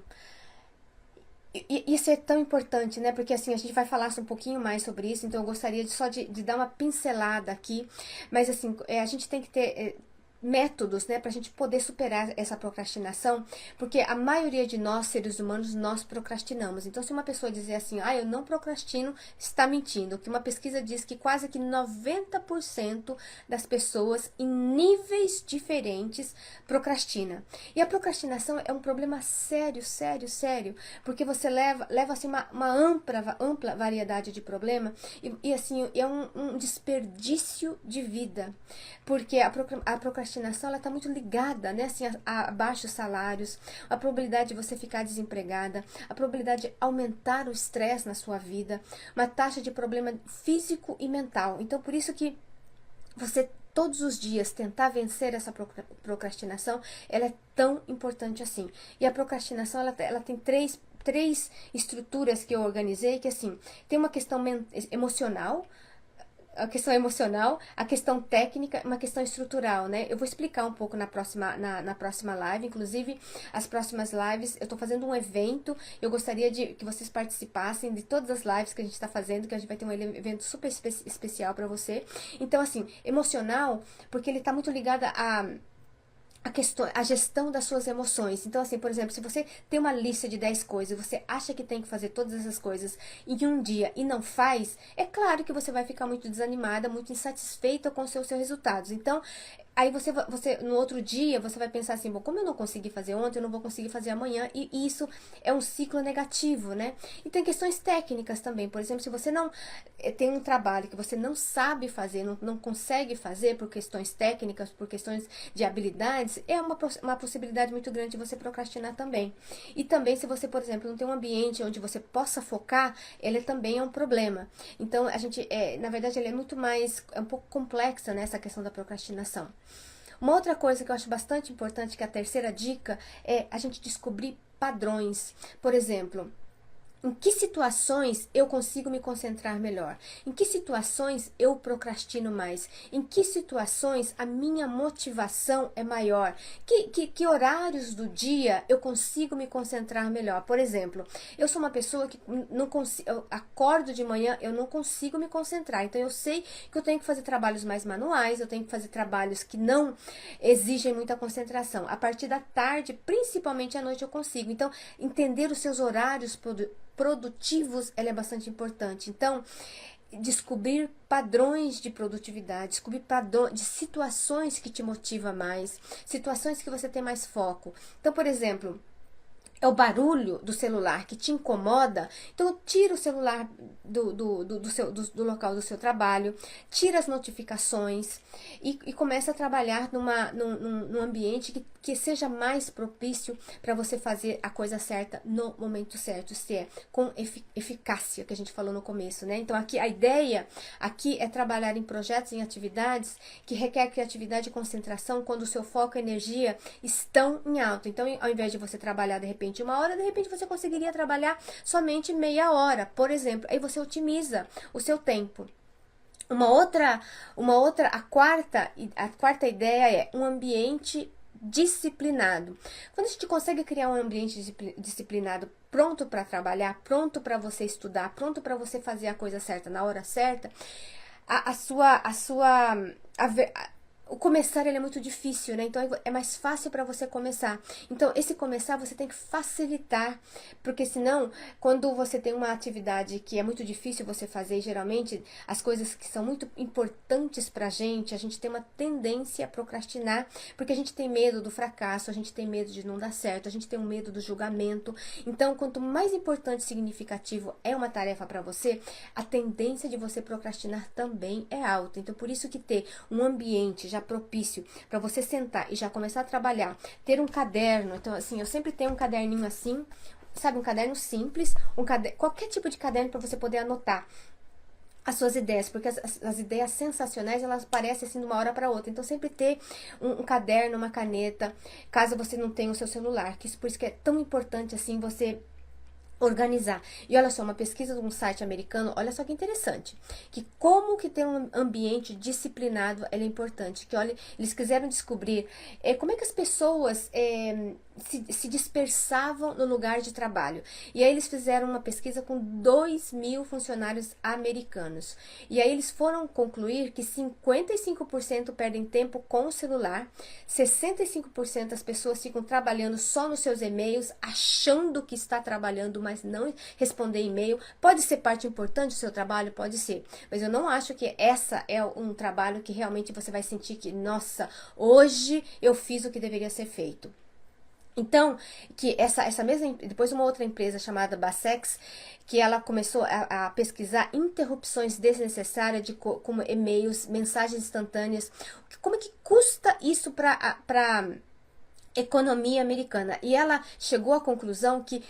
Isso é tão importante, né? Porque assim, a gente vai falar um pouquinho mais sobre isso, então eu gostaria só de dar uma pincelada aqui. Mas assim, a gente tem que ter métodos, né, pra gente poder superar essa procrastinação, porque a maioria de nós, seres humanos, nós procrastinamos. Então, se uma pessoa dizer assim, eu não procrastino, está mentindo. Que uma pesquisa diz que quase que 90% das pessoas em níveis diferentes procrastina. E a procrastinação é um problema sério, porque você leva assim uma ampla variedade de problema e assim, é um desperdício de vida, porque a procrastinação ela está muito ligada, né, assim, a baixos salários, a probabilidade de você ficar desempregada, a probabilidade de aumentar o estresse na sua vida, uma taxa de problema físico e mental. Então, por isso que você todos os dias tentar vencer essa procrastinação, ela é tão importante assim. E a procrastinação, ela tem três estruturas que eu organizei, que assim, tem uma questão emocional, a questão emocional, a questão técnica, uma questão estrutural, né? Eu vou explicar um pouco na próxima live, inclusive as próximas lives, eu tô fazendo um evento, eu gostaria que vocês participassem de todas as lives que a gente tá fazendo, que a gente vai ter um evento super especial para você. Então, assim, emocional, porque ele tá muito ligado a gestão das suas emoções. Então, assim, por exemplo, se você tem uma lista de 10 coisas, você acha que tem que fazer todas essas coisas em um dia e não faz, é claro que você vai ficar muito desanimada, muito insatisfeita com os seus resultados. Então, aí você no outro dia, você vai pensar assim, bom, como eu não consegui fazer ontem, eu não vou conseguir fazer amanhã, e isso é um ciclo negativo, né? E tem questões técnicas também, por exemplo, se você não tem um trabalho que você não sabe fazer, não consegue fazer por questões técnicas, por questões de habilidades, é uma possibilidade muito grande de você procrastinar também. E também, se você, por exemplo, não tem um ambiente onde você possa focar, ele também é um problema. Então, a gente, na verdade, ele é muito mais, um pouco complexa, né, essa questão da procrastinação. Uma outra coisa que eu acho bastante importante, que é a terceira dica, é a gente descobrir padrões. Por exemplo, em que situações eu consigo me concentrar melhor? Em que situações eu procrastino mais? Em que situações a minha motivação é maior? Que horários do dia eu consigo me concentrar melhor? Por exemplo, eu sou uma pessoa que não consigo, eu acordo de manhã, eu não consigo me concentrar. Então eu sei que eu tenho que fazer trabalhos mais manuais, eu tenho que fazer trabalhos que não exigem muita concentração. A partir da tarde, principalmente à noite, eu consigo. Então, entender os seus horários produtivos, ela é bastante importante. Então, descobrir padrões de produtividade, descobrir padrões de situações que te motivam mais, situações que você tem mais foco. Então, por exemplo, é o barulho do celular que te incomoda, então tira o celular do local do seu trabalho, tira as notificações e começa a trabalhar num ambiente que seja mais propício para você fazer a coisa certa no momento certo, se é com eficácia, que a gente falou no começo, né? Então aqui a ideia aqui é trabalhar em projetos, em atividades que requer criatividade e concentração quando o seu foco e energia estão em alta. Então, ao invés de você trabalhar de repente 1 hora, de repente você conseguiria trabalhar somente meia hora, por exemplo. Aí você otimiza o seu tempo. A quarta ideia é um ambiente disciplinado. Quando a gente consegue criar um ambiente disciplinado, pronto para trabalhar, pronto para você estudar, pronto para você fazer a coisa certa na hora certa, o começar ele é muito difícil, né? Então é mais fácil para você começar. Então esse começar você tem que facilitar, porque senão quando você tem uma atividade que é muito difícil você fazer, e geralmente as coisas que são muito importantes pra gente, a gente tem uma tendência a procrastinar, porque a gente tem medo do fracasso, a gente tem medo de não dar certo, a gente tem um medo do julgamento. Então quanto mais importante e significativo é uma tarefa para você, a tendência de você procrastinar também é alta. Então por isso que ter um ambiente já propício para você sentar e já começar a trabalhar, ter um caderno. Então assim, eu sempre tenho um caderninho assim, sabe, um caderno simples, qualquer tipo de caderno para você poder anotar as suas ideias, porque as ideias sensacionais, elas aparecem assim de uma hora para outra. Então sempre ter um caderno, uma caneta, caso você não tenha o seu celular, que isso por isso que é tão importante assim você organizar. E olha só, uma pesquisa de um site americano, olha só que interessante, que como que ter um ambiente disciplinado é importante, que olha, eles quiseram descobrir como é que as pessoas se dispersavam no lugar de trabalho. E aí eles fizeram uma pesquisa com 2.000 funcionários americanos. E aí eles foram concluir que 55% perdem tempo com o celular, 65% das pessoas ficam trabalhando só nos seus e-mails, achando que está trabalhando, mas não responder e-mail. Pode ser parte importante do seu trabalho? Pode ser. Mas eu não acho que essa é um trabalho que realmente você vai sentir que, nossa, hoje eu fiz o que deveria ser feito. Então, que essa mesma, depois uma outra empresa chamada Basex, que ela começou a pesquisar interrupções desnecessárias como e-mails, mensagens instantâneas, como é que custa isso para economia americana. E ela chegou à conclusão que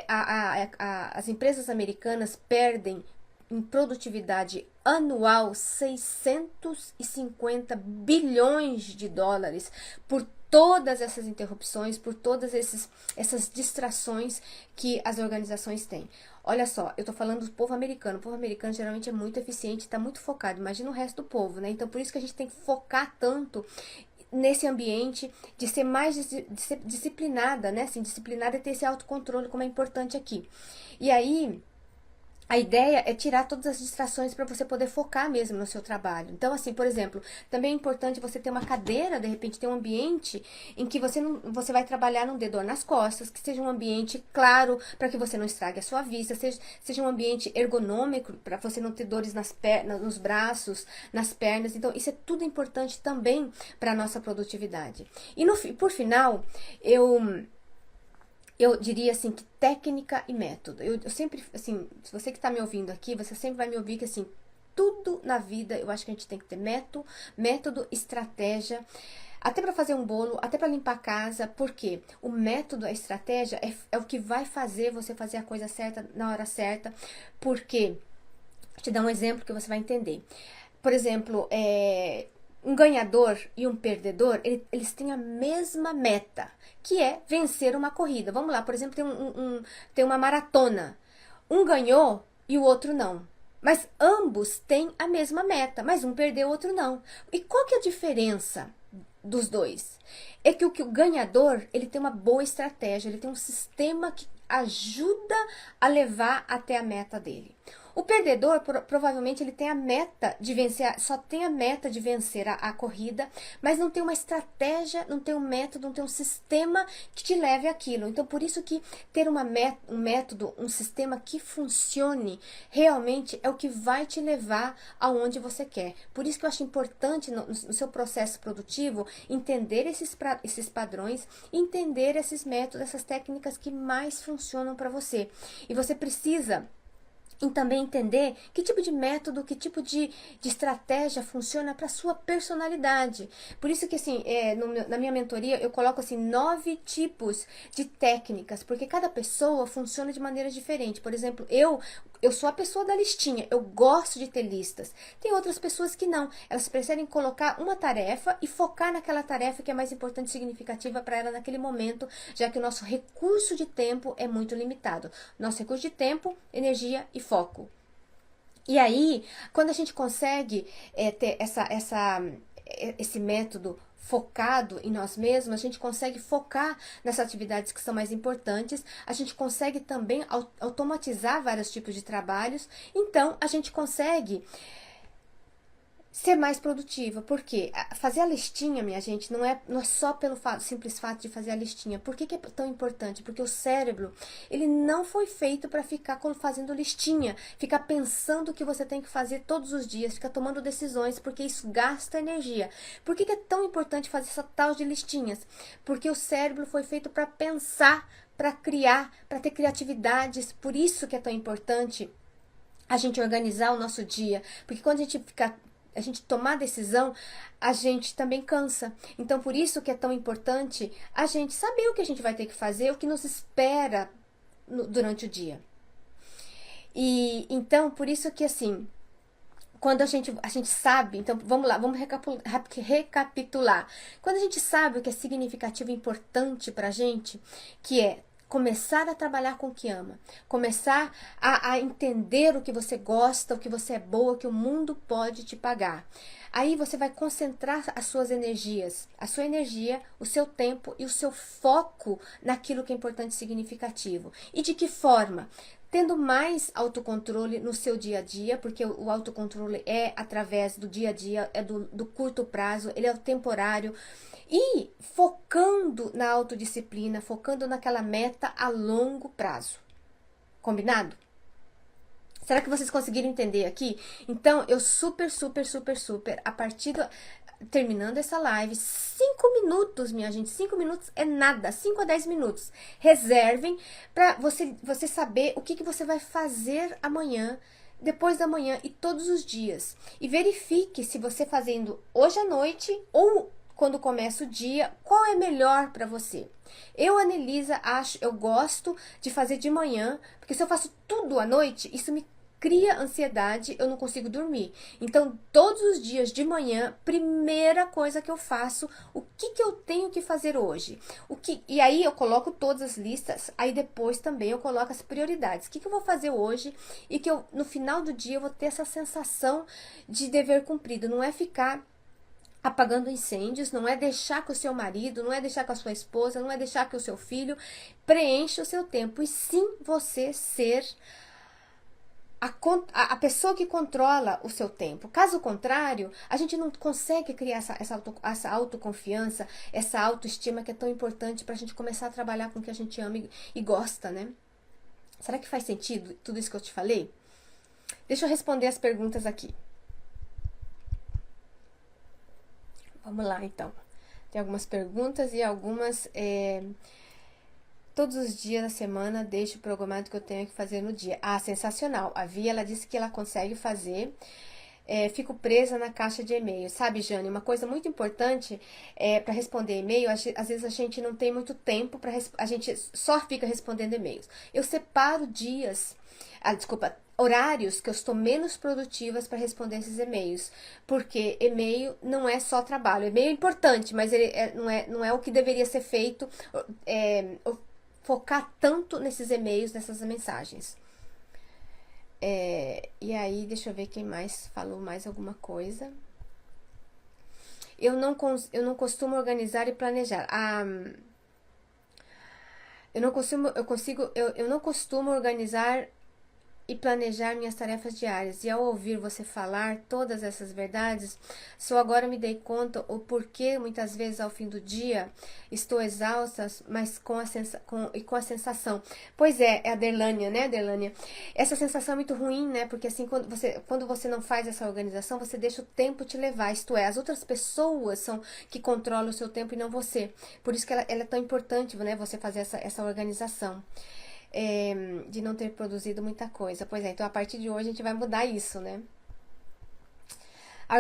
as empresas americanas perdem em produtividade anual 650 bilhões de dólares por todas essas interrupções, por todas essas distrações que as organizações têm. Olha só, eu tô falando do povo americano. O povo americano geralmente é muito eficiente, tá muito focado. Imagina o resto do povo, né? Então por isso que a gente tem que focar tanto nesse ambiente de ser mais disciplinada, né? Assim, disciplinada e ter esse autocontrole, como é importante aqui. E aí a ideia é tirar todas as distrações para você poder focar mesmo no seu trabalho. Então, assim, por exemplo, também é importante você ter uma cadeira, de repente ter um ambiente em que você vai trabalhar, não dê dor nas costas, que seja um ambiente claro para que você não estrague a sua vista, seja um ambiente ergonômico para você não ter dores nas pernas, nos braços, nas pernas. Então, isso é tudo importante também para a nossa produtividade. E por final, eu diria assim que técnica e método. Eu sempre, assim, se você que está me ouvindo aqui, você sempre vai me ouvir que assim, tudo na vida eu acho que a gente tem que ter método, estratégia, até para fazer um bolo, até para limpar a casa, porque o método, a estratégia é o que vai fazer você fazer a coisa certa na hora certa, porque, vou te dar um exemplo que você vai entender. Por exemplo, um ganhador e um perdedor, eles têm a mesma meta, que é vencer uma corrida. Vamos lá, por exemplo, tem uma maratona. Um ganhou e o outro não. Mas ambos têm a mesma meta, mas um perdeu, o outro não. E qual que é a diferença dos dois? É que o ganhador, ele tem uma boa estratégia, ele tem um sistema que ajuda a levar até a meta dele. O perdedor, provavelmente, ele tem a meta de vencer, só tem a meta de vencer a corrida, mas não tem uma estratégia, não tem um método, não tem um sistema que te leve àquilo. Então, por isso que ter um método, um sistema que funcione, realmente é o que vai te levar aonde você quer. Por isso que eu acho importante no seu processo produtivo, entender esses padrões, entender esses métodos, essas técnicas que mais funcionam para você. E você precisa E também entender que tipo de método, que tipo de estratégia funciona para sua personalidade. Por isso que, assim, na minha mentoria, eu coloco, assim, 9 tipos de técnicas, porque cada pessoa funciona de maneira diferente. Por exemplo, eu sou a pessoa da listinha, eu gosto de ter listas. Tem outras pessoas que não, elas preferem colocar uma tarefa e focar naquela tarefa que é mais importante e significativa para ela naquele momento, já que o nosso recurso de tempo é muito limitado. Nosso recurso de tempo, energia e foco. E aí, quando a gente consegue ter esse método focado em nós mesmos, a gente consegue focar nessas atividades que são mais importantes, a gente consegue também automatizar vários tipos de trabalhos, então a gente consegue ser mais produtiva. Por quê? Fazer a listinha, minha gente, não é só pelo simples fato de fazer a listinha. Por que é tão importante? Porque o cérebro, ele não foi feito para ficar fazendo listinha, ficar pensando o que você tem que fazer todos os dias, ficar tomando decisões, porque isso gasta energia. Por que é tão importante fazer essa tal de listinhas? Porque o cérebro foi feito para pensar, para criar, para ter criatividades. Por isso que é tão importante a gente organizar o nosso dia, porque quando a gente tomar decisão, a gente também cansa. Então, por isso que é tão importante a gente saber o que a gente vai ter que fazer, o que nos espera durante o dia. E então, por isso que, assim, quando a gente sabe, então vamos lá, vamos recapitular. Quando a gente sabe o que é significativo e importante pra gente, que é começar a trabalhar com o que ama, começar a entender o que você gosta, o que você é boa, o que o mundo pode te pagar. Aí você vai concentrar as suas energias, a sua energia, o seu tempo e o seu foco naquilo que é importante e significativo. E de que forma? Tendo mais autocontrole no seu dia a dia, porque o autocontrole é através do dia a dia, é do curto prazo, ele é o temporário. E focando na autodisciplina, focando naquela meta a longo prazo. Combinado? Será que vocês conseguiram entender aqui? Então, eu super, a partir terminando essa live, 5 minutos, minha gente, 5 minutos é nada, 5 a 10 minutos. Reservem para você saber o que você vai fazer amanhã, depois da manhã e todos os dias. E verifique se você fazendo hoje à noite ou quando começa o dia, qual é melhor para você? Eu, Anelisa, eu gosto de fazer de manhã, porque se eu faço tudo à noite, isso me cria ansiedade, eu não consigo dormir. Então, todos os dias de manhã, primeira coisa que eu faço, o que eu tenho que fazer hoje? E aí eu coloco todas as listas, aí depois também eu coloco as prioridades. O que eu vou fazer hoje e que no final do dia eu vou ter essa sensação de dever cumprido, não é ficar apagando incêndios, não é deixar que o seu marido, não é deixar com a sua esposa, não é deixar que o seu filho preencha o seu tempo, e sim você ser a pessoa que controla o seu tempo. Caso contrário, a gente não consegue criar essa autoconfiança, essa autoestima que é tão importante para a gente começar a trabalhar com o que a gente ama e gosta, né? Será que faz sentido tudo isso que eu te falei? Deixa eu responder as perguntas aqui. Vamos lá, então. Tem algumas perguntas e algumas... Todos os dias da semana deixo programado que eu tenho que fazer no dia. Ah, sensacional. A Via, ela disse que ela consegue fazer. Fico presa na caixa de e-mail. Sabe, Jane, uma coisa muito importante para responder e-mail, às vezes a gente não tem muito tempo, a gente só fica respondendo e-mails. Eu separo horários que eu estou menos produtivas para responder esses e-mails, porque e-mail não é só trabalho. E-mail é importante, mas ele não é o que deveria ser feito, focar tanto nesses e-mails, nessas mensagens. E aí, deixa eu ver quem mais falou mais alguma coisa. Eu não costumo organizar e planejar. Eu não costumo organizar e planejar minhas tarefas diárias. E ao ouvir você falar todas essas verdades, só agora me dei conta o porquê muitas vezes ao fim do dia estou exausta, mas com a sensação. Pois é a Derlânia, né, Derlânia? Essa sensação é muito ruim, né? Porque assim, quando você não faz essa organização, você deixa o tempo te levar. Isto é, as outras pessoas são que controlam o seu tempo e não você. Por isso que ela é tão importante, né? Você fazer essa organização. de não ter produzido muita coisa. Pois é, então a partir de hoje a gente vai mudar isso, né? A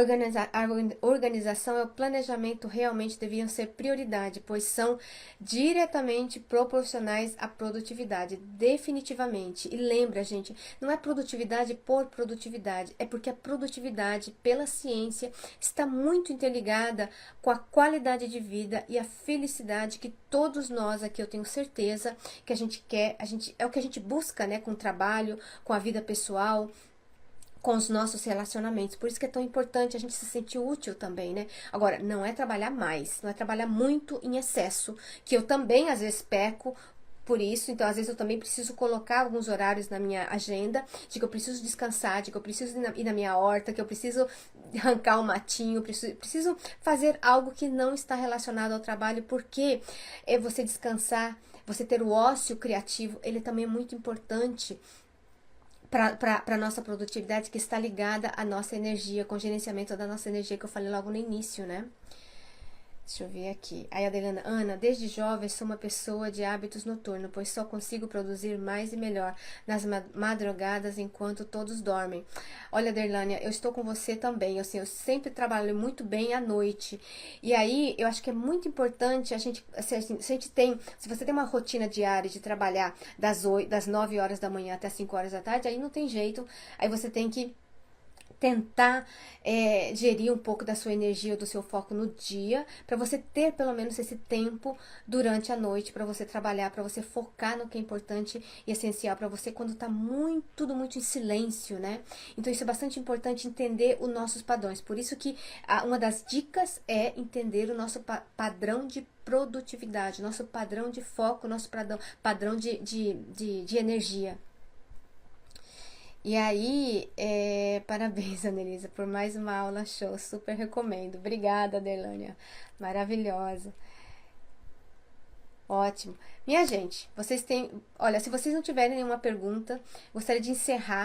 organização e o planejamento realmente deviam ser prioridade, pois são diretamente proporcionais à produtividade, definitivamente. E lembra, gente, não é produtividade por produtividade, é porque a produtividade, pela ciência, está muito interligada com a qualidade de vida e a felicidade que todos nós aqui, eu tenho certeza, que a gente quer, é o que a gente busca, né, com o trabalho, com a vida pessoal, com os nossos relacionamentos. Por isso que é tão importante a gente se sentir útil também, né? Agora, não é trabalhar mais, não é trabalhar muito em excesso, que eu também às vezes peco por isso, então às vezes eu também preciso colocar alguns horários na minha agenda, de que eu preciso descansar, de que eu preciso ir na minha horta, que eu preciso arrancar um matinho, preciso fazer algo que não está relacionado ao trabalho, porque é você descansar, você ter o ócio criativo, ele também é muito importante para a nossa produtividade, que está ligada à nossa energia, com o gerenciamento da nossa energia, que eu falei logo no início, né? Deixa eu ver aqui. Aí a Adelana, Ana, desde jovem sou uma pessoa de hábitos noturnos, pois só consigo produzir mais e melhor nas madrugadas enquanto todos dormem. Olha, Adelânia, eu estou com você também. Assim, eu sempre trabalho muito bem à noite. E aí, eu acho que é muito importante a gente, se você tem uma rotina diária de trabalhar das 9 horas da manhã até as 5 horas da tarde, aí não tem jeito. Aí você tem que tentar gerir um pouco da sua energia ou do seu foco no dia, para você ter pelo menos esse tempo durante a noite para você trabalhar, para você focar no que é importante e essencial para você quando tá tudo muito em silêncio, né? Então isso é bastante importante, entender os nossos padrões. Por isso que uma das dicas é entender o nosso padrão de produtividade, nosso padrão de foco, nosso padrão de energia. E aí, parabéns, Anelisa, por mais uma aula show, super recomendo. Obrigada, Adelânia, maravilhosa. Ótimo. Minha gente, olha, se vocês não tiverem nenhuma pergunta, gostaria de encerrar